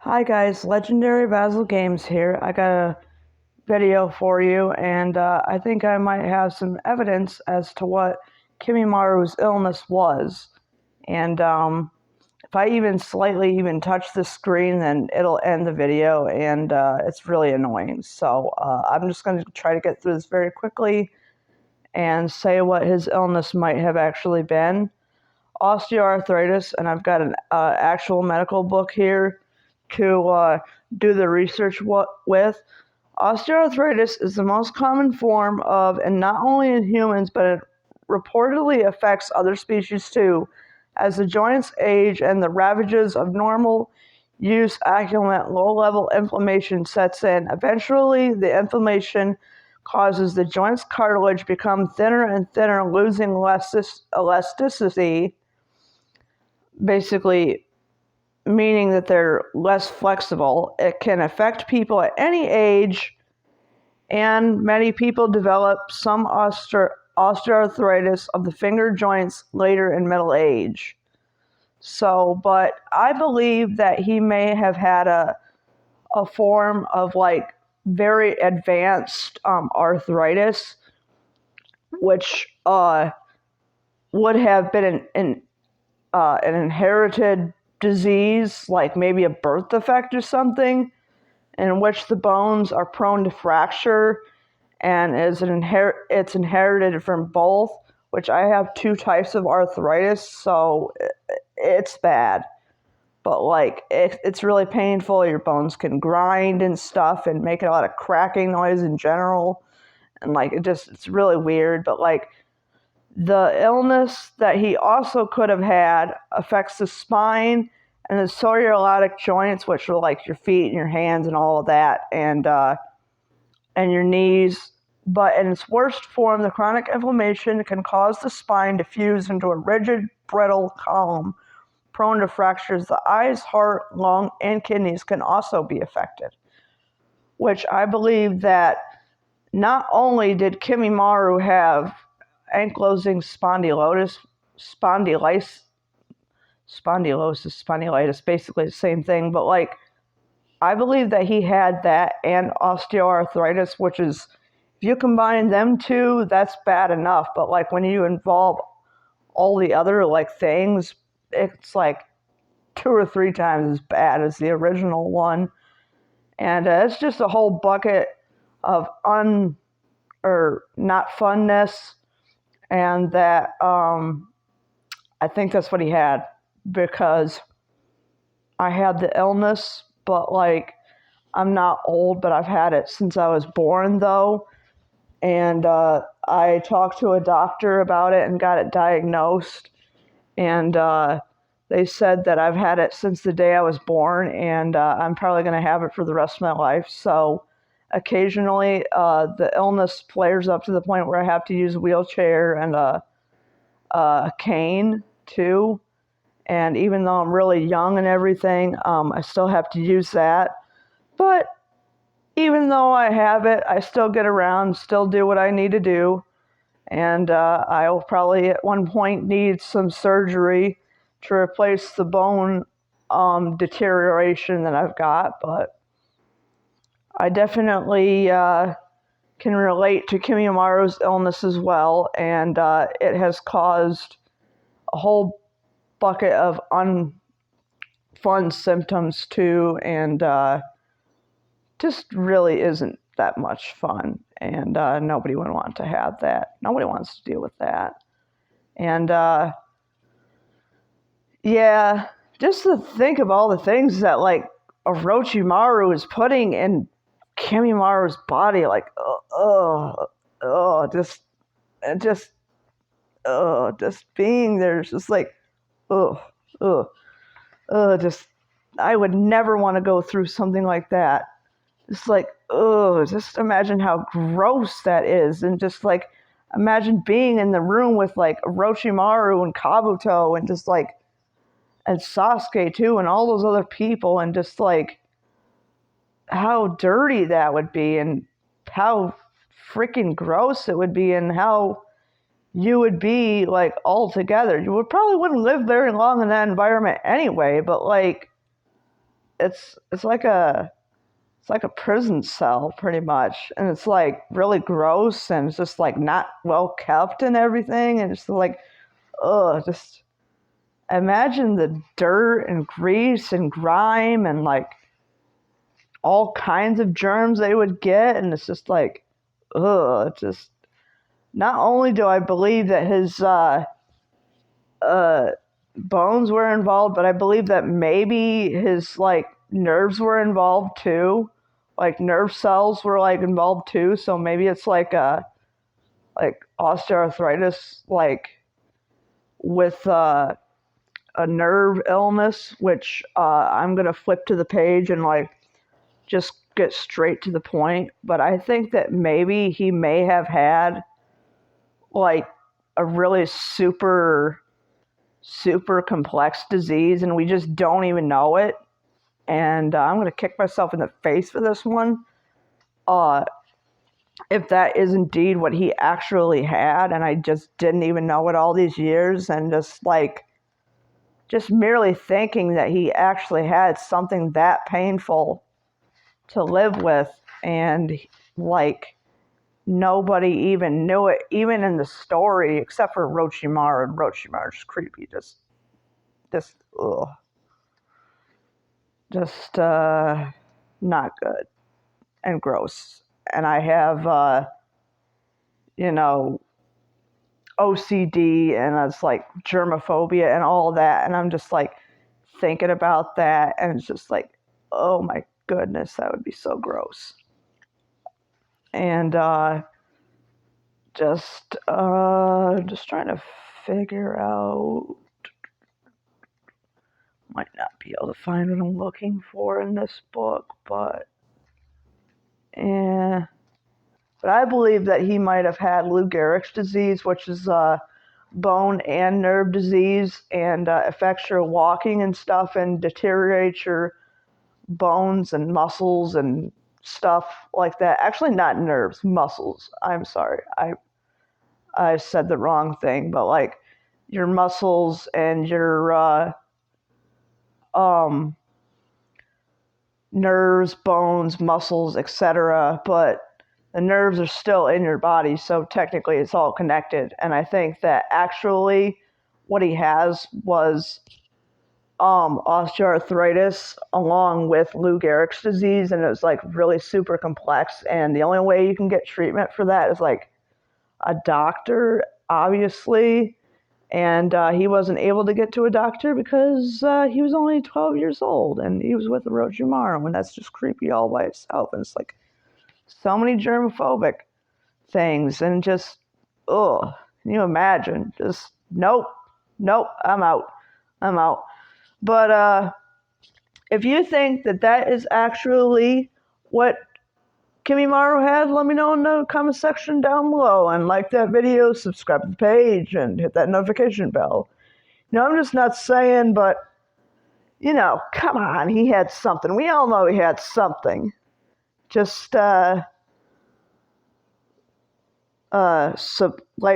Hi guys, Legendary Basil Games here. I got a video for you, and I think I might have some evidence as to what Kimimaros illness was. And if I even slightly touch the screen, then it'll end the video, and it's really annoying. So I'm just going to try to get through this very quickly and say what his illness might have actually been. Osteoarthritis, and I've got an actual medical book here to do the research with. Osteoarthritis is the most common form of, and not only in humans, but it reportedly affects other species too. As the joints age and the ravages of normal use accumulate, low-level inflammation sets in. Eventually, the inflammation causes the joint's cartilage become thinner and thinner, losing elasticity, basically meaning that they're less flexible. It can affect people at any age, and many people develop some osteoarthritis of the finger joints later in middle age. So, but I believe that he may have had a form of like very advanced arthritis, which would have been an inherited disease, like maybe a birth defect or something, in which the bones are prone to fracture, and it's inherited from both, which I have two types of arthritis, so it's bad. But like it's really painful. Your bones can grind and stuff and make a lot of cracking noise in general, and like it's really weird. But like the illness that he also could have had affects the spine and the psoriatic joints, which are like your feet and your hands and all of that, and your knees. But in its worst form, the chronic inflammation can cause the spine to fuse into a rigid, brittle column, prone to fractures. The eyes, heart, lung, and kidneys can also be affected, which I believe that not only did Kimimaru have ankylosing spondylitis, basically the same thing, but like I believe that he had that and osteoarthritis, which is, if you combine them two, that's bad enough. But like when you involve all the other like things, it's like 2 or 3 times as bad as the original one. And it's just a whole bucket of not funness, and that I think that's what he had, because I had the illness, but like I'm not old, but I've had it since I was born though. And I talked to a doctor about it and got it diagnosed, and they said that I've had it since the day I was born, and I'm probably going to have it for the rest of my life. So occasionally the illness flares up to the point where I have to use a wheelchair and a cane too. And even though I'm really young and everything, I still have to use that. But even though I have it, I still get around, still do what I need to do. And I'll probably at one point need some surgery to replace the bone deterioration that I've got. But I definitely can relate to Kimimaro's illness as well. And it has caused a whole bucket of unfun symptoms too, and just really isn't that much fun, and nobody would want to have that. Nobody wants to deal with that. And yeah, just to think of all the things that like Orochimaru is putting in Kimimaru's body, like just being there is just like ugh, ugh, just I would never want to go through something like that. Just like, just imagine how gross that is. And just like, imagine being in the room with like Orochimaru and Kabuto and just like, and Sasuke too, and all those other people, and just like how dirty that would be, and how freaking gross it would be, and how you would be like all together. You probably wouldn't live very long in that environment anyway, but like, it's like a prison cell pretty much, and it's like really gross, and it's just like not well kept and everything, and it's like, ugh, just imagine the dirt and grease and grime and like all kinds of germs they would get, and it's just like, ugh, it's just, not only do I believe that his uh, bones were involved, but I believe that maybe his like nerves were involved too. Like nerve cells were like involved too. So maybe it's like osteoarthritis, like with a nerve illness, which I'm gonna flip to the page and like just get straight to the point. But I think that maybe he may have had like a really super complex disease and we just don't even know it. And I'm going to kick myself in the face for this one. If that is indeed what he actually had, and I just didn't even know it all these years, and just merely thinking that he actually had something that painful to live with, and like nobody even knew it, even in the story, except for Orochimaru. And Orochimaru's creepy, just ugh. Just not good and gross. And I have, you know, OCD and it's like germophobia and all that. And I'm just like thinking about that. And it's just like, oh my goodness, that would be so gross. And just trying to figure out. Might not be able to find what I'm looking for in this book, but yeah. But I believe that he might have had Lou Gehrig's disease, which is bone and nerve disease, and affects your walking and stuff, and deteriorates your bones and muscles and stuff like that. Actually, not nerves, muscles. I'm sorry, I said the wrong thing, but like your muscles and your nerves, bones, muscles, etc. But the nerves are still in your body, so technically it's all connected. And I think that actually what he has was osteoarthritis along with Lou Gehrig's disease, and it was like really super complex. And the only way you can get treatment for that is like a doctor, obviously. And he wasn't able to get to a doctor because he was only 12 years old and he was with Orochimaru, and that's just creepy all by itself. And it's like so many germophobic things and just, ugh, can you imagine? Just, nope, I'm out. But if you think that that is actually what Kimimaru had, let me know in the comment section down below, and like that video, subscribe to the page, and hit that notification bell. You know, I'm just not saying, but, you know, come on, he had something. We all know he had something. Just,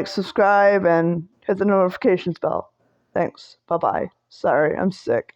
subscribe, and hit the notifications bell. Thanks. Bye-bye. Sorry, I'm sick.